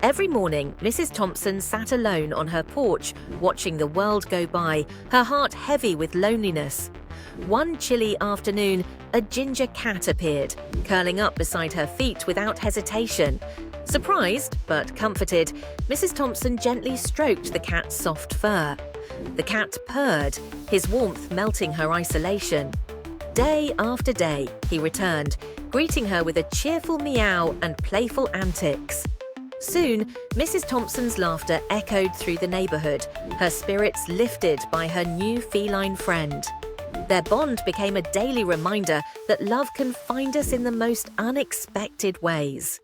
Every morning, Mrs. Thompson sat alone on her porch, watching the world go by, her heart heavy with loneliness. One chilly afternoon, a ginger cat appeared, curling up beside her feet without hesitation. Surprised, but comforted, Mrs. Thompson gently stroked the cat's soft fur. The cat purred, his warmth melting her isolation. Day after day, he returned, greeting her with a cheerful meow and playful antics. Soon, Mrs. Thompson's laughter echoed through the neighborhood, her spirits lifted by her new feline friend. Their bond became a daily reminder that love can find us in the most unexpected ways.